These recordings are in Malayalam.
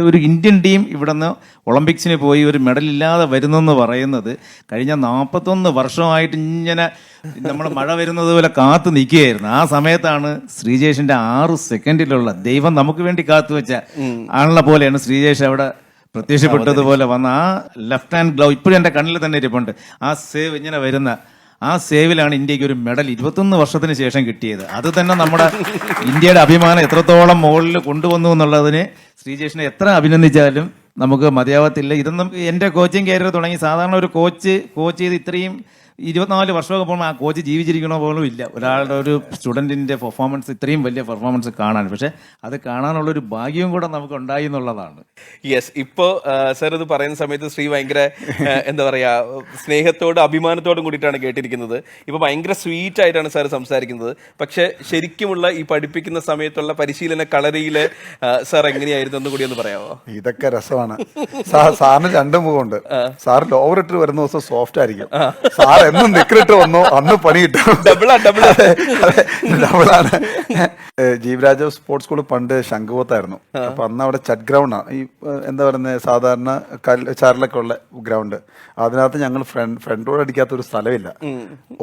ഒരു ഇന്ത്യൻ ടീം ഇവിടെ നിന്ന് ഒളിമ്പിക്സിന് പോയി ഒരു മെഡലില്ലാതെ വരുന്നെന്ന് പറയുന്നത് കഴിഞ്ഞ 41 വർഷമായിട്ട് ഇങ്ങനെ നമ്മൾ മഴ വരുന്നത് പോലെ കാത്തു നിൽക്കുകയായിരുന്നു. ആ സമയത്താണ് ശ്രീജേഷിന്റെ 6 സെക്കൻഡിലുള്ള ദൈവം നമുക്ക് വേണ്ടി കാത്തു വെച്ച ആളെ പോലെയാണ് ശ്രീജേഷ് അവിടെ പ്രത്യക്ഷപ്പെട്ടതുപോലെ വന്ന ആ ലെഫ്റ്റ് ഹാൻഡ് ഗ്ലൗ ഇപ്പോഴും എൻ്റെ കണ്ണിൽ തന്നെ ഇരിപ്പുണ്ട്. ആ സേവ് ഇങ്ങനെ വരുന്ന ആ സേവിലാണ് ഇന്ത്യക്ക് ഒരു മെഡൽ 21 വർഷത്തിന് ശേഷം കിട്ടിയത്. അത് തന്നെ നമ്മുടെ ഇന്ത്യയുടെ അഭിമാനം എത്രത്തോളം മുകളിൽ കൊണ്ടുവന്നു എന്നുള്ളതിന് ശ്രീജേഷിനെ എത്ര അഭിനന്ദിച്ചാലും നമുക്ക് മതിയാവത്തില്ല. ഇതൊന്നും എൻ്റെ കോച്ചിങ് കരിയർ തുടങ്ങി സാധാരണ ഒരു കോച്ച് ചെയ്ത് ഇത്രയും 24 വർഷമൊക്കെ പോകുമ്പോൾ ആ കോച്ച് ജീവിച്ചിരിക്കണോ പോലും ഇല്ല ഒരാളുടെ ഒരു സ്റ്റുഡൻറ്റിൻ്റെ പെർഫോമൻസ് ഇത്രയും വലിയ പെർഫോമൻസ് കാണാൻ. പക്ഷെ അത് കാണാനുള്ളൊരു ഭാഗ്യവും കൂടെ നമുക്ക് ഉണ്ടായി എന്നുള്ളതാണ്. യെസ്, ഇപ്പോൾ സർ ഇത് പറയുന്ന സമയത്ത് ശ്രീ ഭയങ്കര എന്താ പറയുക സ്നേഹത്തോടും അഭിമാനത്തോടും കൂടിയിട്ടാണ് കേട്ടിരിക്കുന്നത്. ഇപ്പോൾ ഭയങ്കര സ്വീറ്റ് ആയിട്ടാണ് സാർ സംസാരിക്കുന്നത്. പക്ഷെ ശരിക്കുമുള്ള ഈ പഠിപ്പിക്കുന്ന സമയത്തുള്ള പരിശീലന കളരിയിൽ സാർ എങ്ങനെയായിരുന്നു എന്ന് കൂടി ഒന്ന് പറയാമോ? ഇതൊക്കെ രസമാണ്. സാറിന് 2 മുഖമുണ്ട്. സാർ ലോവർ ഇട്ട് വരുന്ന ദിവസം സോഫ്റ്റ് ആയിരിക്കും. സാർ എന്നും നിക്കറിട്ട് വന്നോ അന്ന് പണി കിട്ടും. ഡബിളാണ്. ജീവരാജ സ്പോർട്സ് സ്കൂൾ പണ്ട് ശംഖുപത്തായിരുന്നു. അപ്പൊ അന്ന് അവിടെ ചട്ട് ഗ്രൗണ്ടാണ്, ഈ എന്താ പറയുന്നത് സാധാരണ ചരലൊക്കെ ഉള്ള ഗ്രൗണ്ട്. അതിനകത്ത് ഞങ്ങൾ ഫ്രണ്ട് റോഡ് അടിക്കാത്ത ഒരു സ്ഥലമില്ല.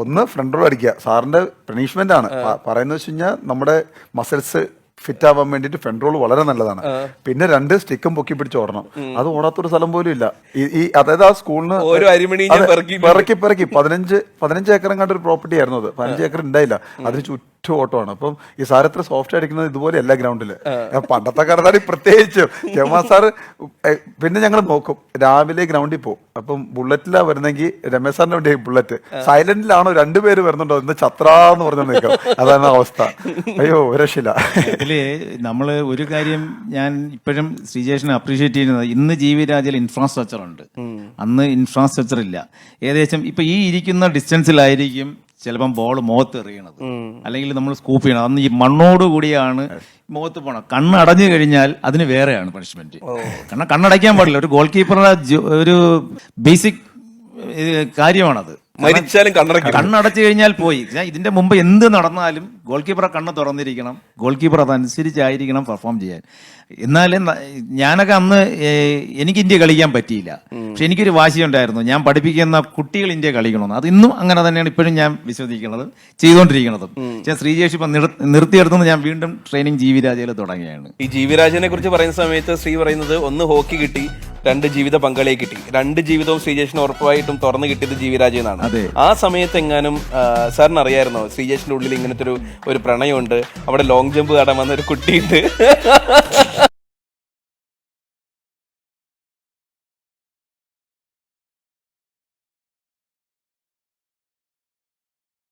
ഒന്ന് ഫ്രണ്ട് റോഡ് അടിക്കുക സാറിന്റെ പണിഷ്മെന്റ് ആണ്. പറയുന്നത് വെച്ച് കഴിഞ്ഞാൽ നമ്മുടെ മസിൽസ് ഫിറ്റ് ആവാൻ വേണ്ടിയിട്ട് ഫ്രണ്ട് റോൾ വളരെ നല്ലതാണ്. പിന്നെ 2 സ്റ്റിക്കും പൊക്കി പിടിച്ച് ഓടണം. അത് ഓടാത്തൊരു സ്ഥലം പോലും ഇല്ല. ഈ അതായത് ആ സ്കൂളിന് പെറക്കി 15 ഏക്കറും കണ്ട ഒരു പ്രോപ്പർട്ടി ആയിരുന്നു അത്. 15 ഏക്കർ ഉണ്ടായില്ല. അതിന് ചുറ്റും ഓട്ടമാണ്. അപ്പം ഈ സാർ എത്ര സോഫ്റ്റ് അടിക്കുന്നത് ഇതുപോലെ എല്ലാ ഗ്രൗണ്ടില്. പണ്ടത്തെ കാലത്താണ് പ്രത്യേകിച്ചും ജമാ സാറ്. പിന്നെ ഞങ്ങൾ നോക്കും രാവിലെ ഗ്രൗണ്ടിൽ പോകും. അപ്പം ബുള്ളറ്റിലാ വരുന്നെങ്കിൽ രമേശ് സാറിന്റെ വണ്ടി ബുള്ളറ്റ് സൈലന്റിലാണോ 2 പേര് വരുന്നുണ്ടോ ഇന്ന് ചത്രാന്ന് പറഞ്ഞു നിൽക്കാം. അതാണ് അവസ്ഥ. അയ്യോ രക്ഷയില്ല. ഇതില് നമ്മള് ഒരു കാര്യം ഞാൻ ഇപ്പോഴും ശ്രീജേഷിനെ അപ്രീഷിയേറ്റ് ചെയ്യുന്നത്, ഇന്ന് ജീവിരാജിൽ ഇൻഫ്രാസ്ട്രക്ചർ ഉണ്ട്, അന്ന് ഇൻഫ്രാസ്ട്രക്ചർ ഇല്ല. ഏകദേശം ഇപ്പൊ ഈ ഇരിക്കുന്ന ഡിസ്റ്റൻസിലായിരിക്കും ചിലപ്പം ബോൾ മുഖത്ത് എറിയണത്, അല്ലെങ്കിൽ നമ്മൾ സ്കൂപ്പ് ചെയ്യണം. അന്ന് ഈ മണ്ണോട് കൂടിയാണ് മുഖത്ത് പോകണം. കണ്ണടഞ്ഞു കഴിഞ്ഞാൽ അതിന് വേറെയാണ് പണിഷ്മെന്റ്. കാരണം കണ്ണടയ്ക്കാൻ പാടില്ല. ഒരു ഗോൾ കീപ്പറുടെ ഒരു ബേസിക് കാര്യമാണത്. കണ്ണടച്ചു കഴിഞ്ഞാൽ പോയി. ഇതിന്റെ മുമ്പ് എന്ത് നടന്നാലും ഗോൾ കീപ്പറെ കണ്ണ് തുറന്നിരിക്കണം. ഗോൾ കീപ്പർ അതനുസരിച്ചായിരിക്കണം പെർഫോം ചെയ്യാൻ. എന്നാലും ഞാനൊക്കെ അന്ന് എനിക്ക് ഇന്ത്യ കളിക്കാൻ പറ്റിയില്ല. പക്ഷെ എനിക്കൊരു വാശിയുണ്ടായിരുന്നു, ഞാൻ പഠിപ്പിക്കുന്ന കുട്ടികൾ ഇന്ത്യ കളിക്കണമെന്ന്. അത് ഇന്നും അങ്ങനെ തന്നെയാണ് ഇപ്പോഴും ഞാൻ വിശ്വസിക്കുന്നത്, ചെയ്തുകൊണ്ടിരിക്കുന്നതും. പക്ഷേ ശ്രീജേഷ് ഇപ്പം നിർത്തിയെടുത്തുനിന്ന് ഞാൻ വീണ്ടും ട്രെയിനിങ് ജീവിരാജയിൽ തുടങ്ങിയാണ്. ഈ ജീവിരാജിനെ കുറിച്ച് പറയുന്ന സമയത്ത് ശ്രീ പറയുന്നത് 1 ഹോക്കി കിട്ടി, 2 ജീവിത പങ്കാളിയെ കിട്ടി. 2 ജീവിതവും ശ്രീജേഷിന് ഉറപ്പായിട്ടും തുറന്നു കിട്ടിയത് ജീവിരാജ് എന്നാണ്. ആ സമയത്ത് എങ്ങാനും സാറിന് അറിയായിരുന്നോ ശ്രീജേഷിന്റെ ഉള്ളിൽ ഇങ്ങനത്തെ ഒരു പ്രണയമുണ്ട്, അവിടെ ലോങ് ജമ്പ് കടം വന്ന ഒരു കുട്ടിയുണ്ട്?